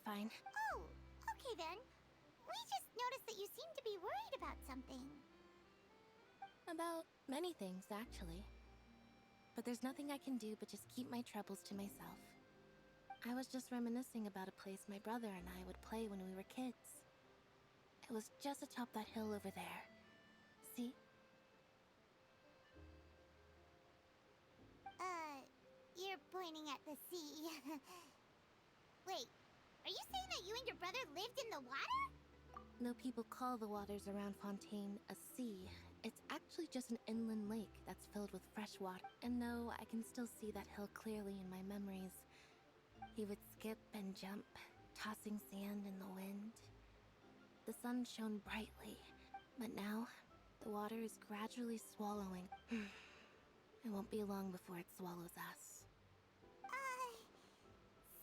fine. Oh, okay then. We just noticed that you seem to be worried about something. About many things, actually. But there's nothing I can do but just keep my troubles to myself. I was just reminiscing about a place my brother and I would play when we were kids. It was just atop that hill over there. See? You're pointing at the sea. Wait, are you saying that you and your brother lived in the water? Though people call the waters around Fontaine a sea, it's actually just an inland lake that's filled with fresh water. And though I can still see that hill clearly in my memories, he would skip and jump, tossing sand in the wind. The sun shone brightly, but now the water is gradually swallowing. It won't be long before it swallows us.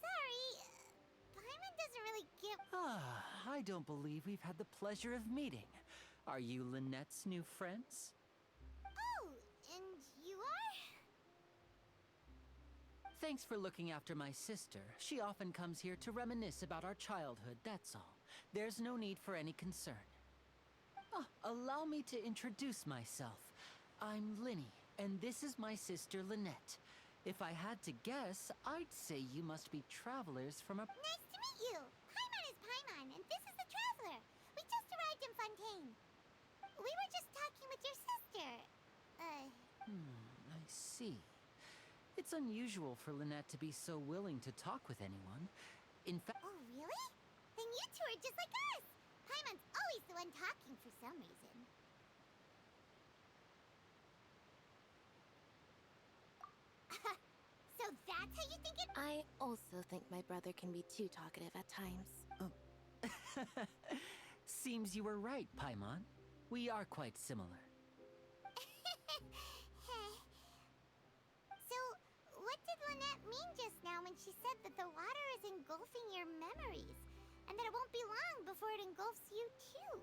Sorry. Paimon doesn't really give... I don't believe we've had the pleasure of meeting. Are you Lynette's new friends? Oh, and you are? Thanks for looking after my sister. She often comes here to reminisce about our childhood, that's all. There's no need for any concern. Allow me to introduce myself. I'm Lyney, and this is my sister Lynnet. If I had to guess, I'd say you must be travelers from a... Nice to meet you. Paimon is Paimon, and this is the Traveler. We just arrived in Fontaine. We were just talking with your sister. I see. It's unusual for Lynette to be so willing to talk with anyone. In fact... Oh, really? Then you two are just like us. Paimon's always the one talking for some reason. So that's how you think it... I also think my brother can be too talkative at times. Seems you were right, Paimon. We are quite similar. So, what did Lynette mean just now when she said that the water is engulfing your memories? And that it won't be long before it engulfs you too?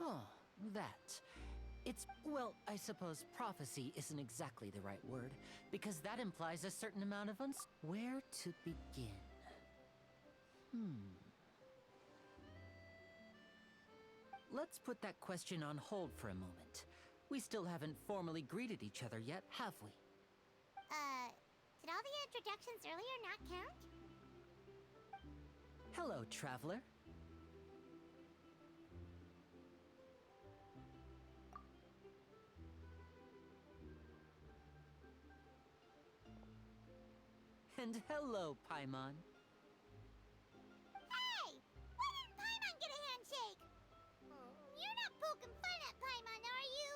Oh, that. It's, well, I suppose prophecy isn't exactly the right word, because that implies a certain amount of Where to begin? Let's put that question on hold for a moment. We still haven't formally greeted each other yet, have we? Did all the introductions earlier not count? Hello, traveler. And hello, Paimon. Hey! Why didn't Paimon get a handshake? You're not poking fun at Paimon, are you?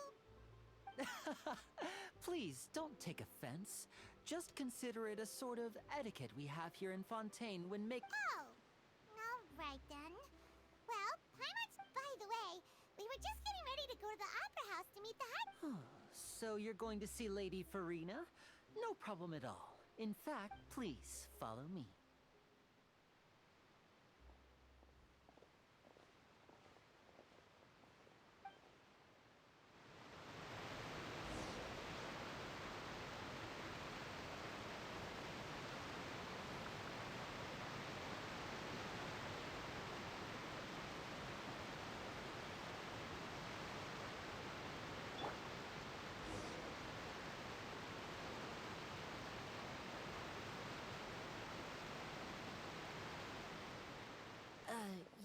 Please, don't take offense. Just consider it a sort of etiquette we have here in Fontaine when Oh, all right then. Well, Paimon's... By the way, we were just getting ready to go to the Opera House to meet the So you're going to see Lady Furina? No problem at all. In fact, please follow me.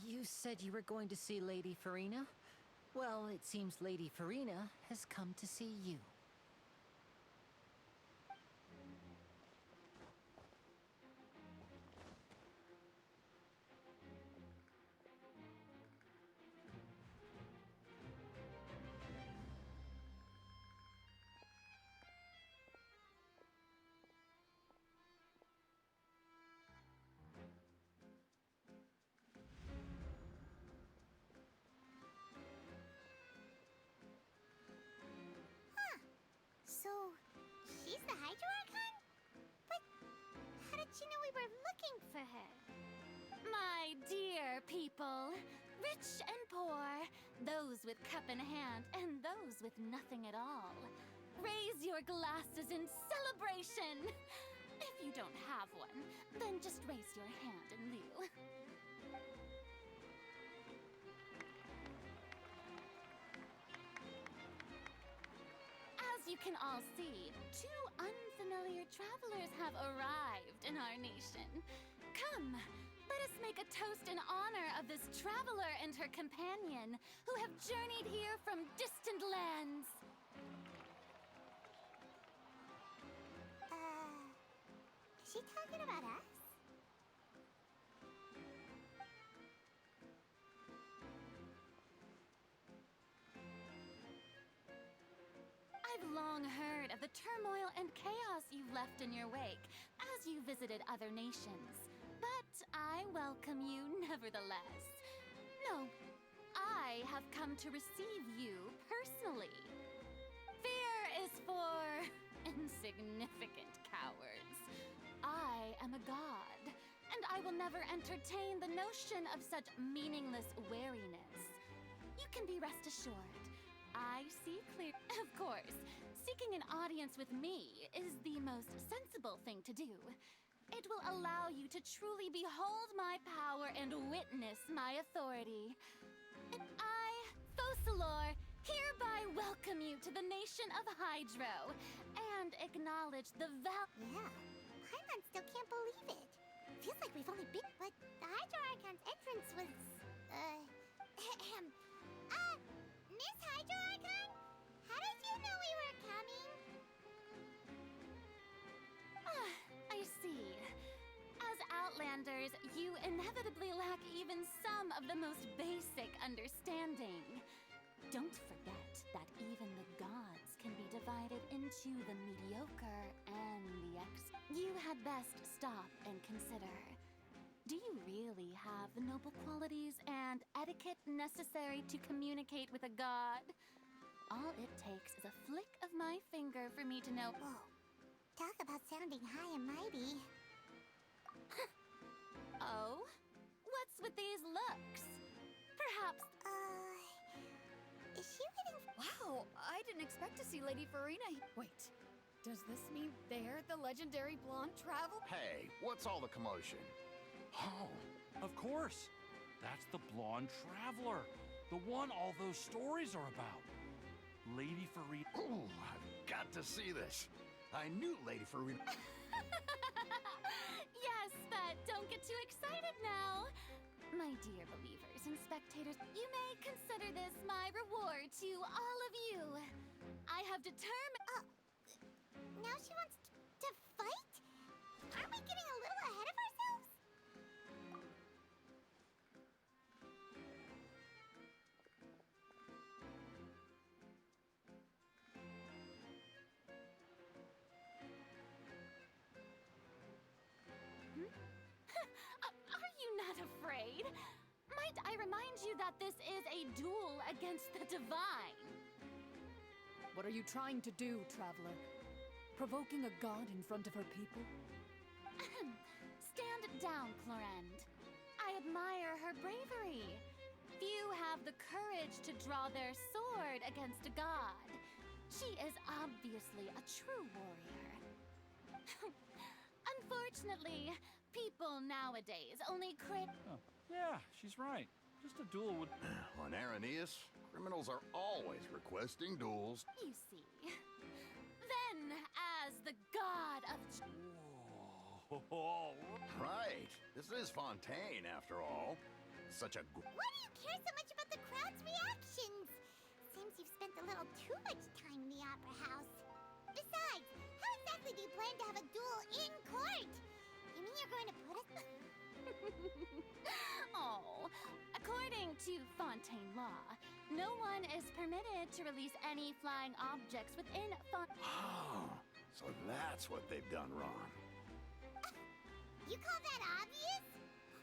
You said you were going to see Lady Furina? Well, it seems Lady Furina has come to see you. So, she's the Hydro Archon? But how did she know we were looking for her? My dear people, rich and poor, those with cup in hand and those with nothing at all, raise your glasses in celebration. If you don't have one, then just raise can all see, two unfamiliar travelers have arrived in our nation. Come, let us make a toast in honor of this traveler and her companion who have journeyed here from distant lands. Is she talking about us? I've long heard of the turmoil and chaos you've left in your wake as you visited other nations. But I welcome you nevertheless. No, I have come to receive you personally. Fear is for insignificant cowards. I am a god, and I will never entertain the notion of such meaningless wariness. You can be rest assured. I see clear. Of course, seeking an audience with me is the most sensible thing to do. It will allow you to truly behold my power and witness my authority. And I, Focalor, hereby welcome you to the nation of Hydro and acknowledge the Yeah, Paimon still can't believe it. Feels like we've only been, but the Hydro Archon's entrance was, Miss Hydro Archon? How did you know we were coming? I see. As Outlanders, you inevitably lack even some of the most basic understanding. Don't forget that even the gods can be divided into the mediocre and the You had best stop and consider. Do you really have the noble qualities and etiquette necessary to communicate with a god? All it takes is a flick of my finger for me to know. Whoa, talk about sounding high and mighty. Oh? What's with these looks? Perhaps. Is she waiting? Wow, I didn't expect to see Lady Furina. Wait, does this mean they're the legendary blonde travel? Hey, what's all the commotion? Oh, of course. That's the blonde traveler. The one all those stories are about. Lady Furina. Ooh, I've got to see this. I knew Lady Furina. Yes, but don't get too excited now. My dear believers and spectators, you may consider this my reward to all of you. I have determined. Now she wants to fight? Aren't we getting a little ahead of ourselves? Are you not afraid? Might I remind you that this is a duel against the divine? What are you trying to do, traveler? Provoking a god in front of her people? Stand down, Clorend. I admire her bravery. Few have the courage to draw their sword against a god. She is obviously a true warrior. Unfortunately, people nowadays only Oh, yeah, she's right. Just a duel would... On Araneus, criminals are always requesting duels. You see. Then, as the god of... Whoa. Right. This is Fontaine, after all. Such a... Why do you care so much about the crowd's reactions? Seems you've spent a little too much time in the Opera House. Besides, how exactly do you plan to have a duel in court? You mean you're going to put us... Oh, according to Fontaine law, no one is permitted to release any flying objects within Oh, so that's what they've done wrong. You call that obvious?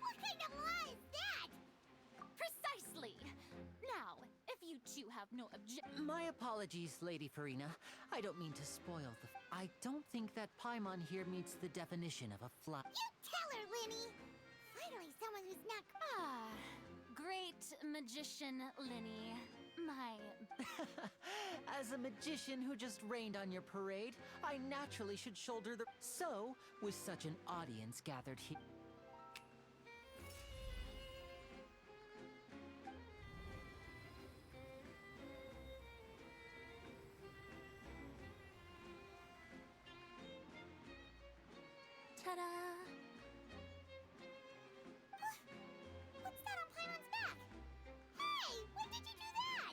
What kind of law is that? Precisely. Now, if you two have no objection. My apologies, Lady Furina. I don't mean to spoil the... I don't think that Paimon here meets the definition of a fly... You tell her, Lyney! Finally, someone who's not... Great magician Lyney. My... As a magician who just rained on your parade, I naturally should shoulder the... So, with such an audience gathered here... Ta-da! What's that on Paimon's back? Hey, when did you do that?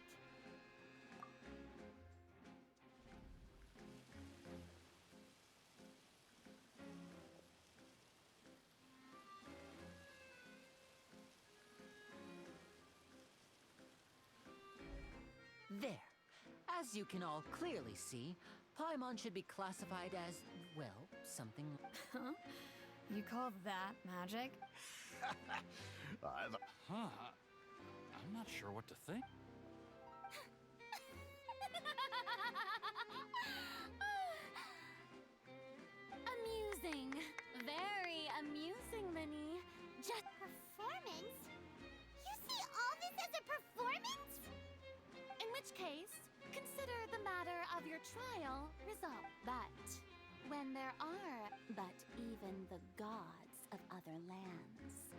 There. As you can all clearly see, Paimon should be classified as, well, something. Huh? You call that magic? Huh? I'm not sure what to think. Amusing. Very amusing, Lyney. Just Performance? You see all this as a performance? in which case, consider the matter of your trial resolved. But when there are but even the gods of other lands.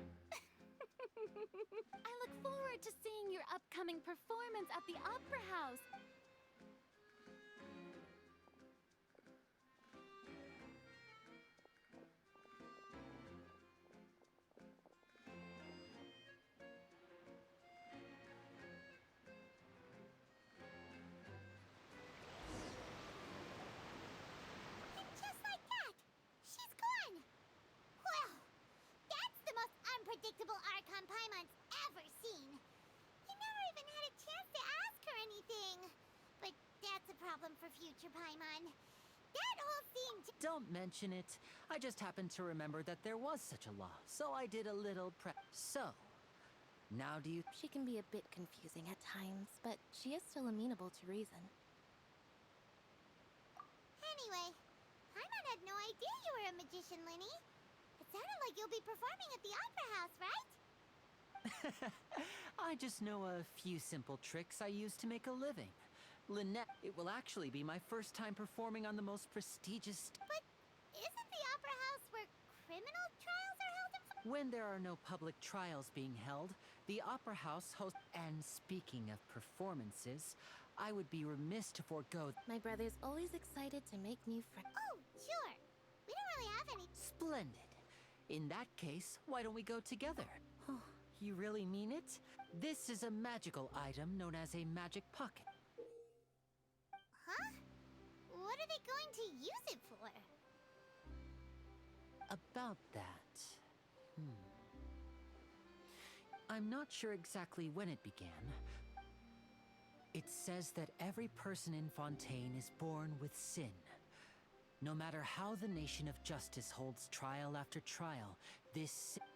I look forward to seeing your upcoming performance at the Opera House. And just like that, she's gone. Well, that's the most unpredictable Archon Paimon's ever seen. You never even had a chance to ask her anything. But that's a problem for future Paimon. That whole scene Don't mention it. I just happened to remember that there was such a law, so I did a little prep. So, now do you. She can be a bit confusing at times, but she is still amenable to reason. Anyway, Paimon had no idea you were a magician, Lyney. It sounded like you'll be performing at the Opera House, right? I just know a few simple tricks I use to make a living. Lynnet, it will actually be my first time performing on the most prestigious. But isn't the Opera House where criminal trials are held in? When there are no public trials being held, the Opera House hosts. And speaking of performances, I would be remiss to forego. My brother's always excited to make new friends. Oh, sure. We don't really have any. Splendid. In that case, why don't we go together? You really mean it? This is a magical item known as a magic pocket. Huh? What are they going to use it for? About that. I'm not sure exactly when it began. It says that every person in Fontaine is born with sin. No matter how the nation of justice holds trial after trial,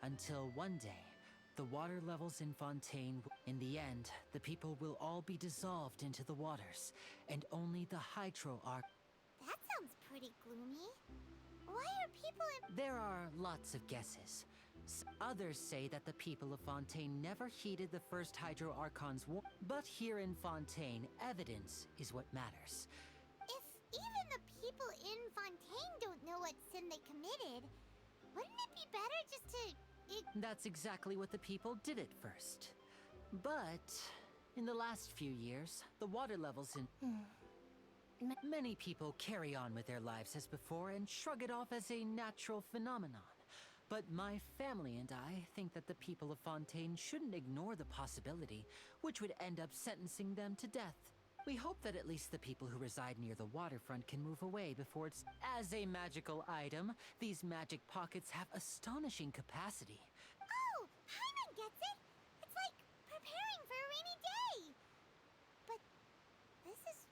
until one day, the water levels in Fontaine. In the end, the people will all be dissolved into the waters, and only the Hydro Arc. That sounds pretty gloomy. Why are people in. There are lots of guesses. Others say that the people of Fontaine never heeded the first Hydro Archon's war. But here in Fontaine, evidence is what matters. If even the people in Fontaine don't know what sin they committed, wouldn't it be better just to. That's exactly what the people did at first. But in the last few years, the water levels in. Many people carry on with their lives as before and shrug it off as a natural phenomenon. But my family and I think that the people of Fontaine shouldn't ignore the possibility, which would end up sentencing them to death. We hope that at least the people who reside near the waterfront can move away before it's. As a magical item, these magic pockets have astonishing capacity. Oh, Paimon gets it! It's like preparing for a rainy day! But this is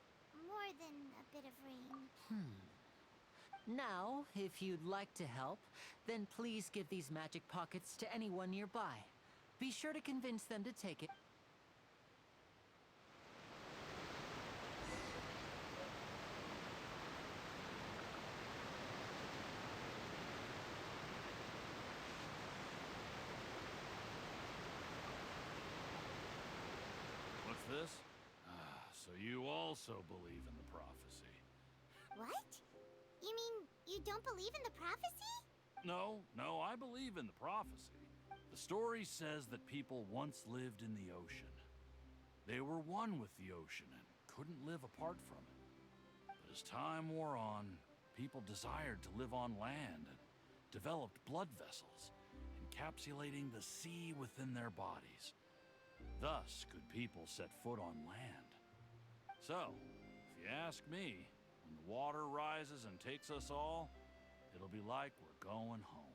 more than a bit of rain. Now, if you'd like to help, then please give these magic pockets to anyone nearby. Be sure to convince them to take it. What's this? So you also believe in the prophecy? What? You mean you don't believe in the prophecy? No, I believe in the prophecy. The story says that people once lived in the ocean. They were one with the ocean and couldn't live apart from it. But as time wore on, people desired to live on land, and developed blood vessels, encapsulating the sea within their bodies. Thus could people set foot on land. So, if you ask me, when the water rises and takes us all, it'll be like we're going home.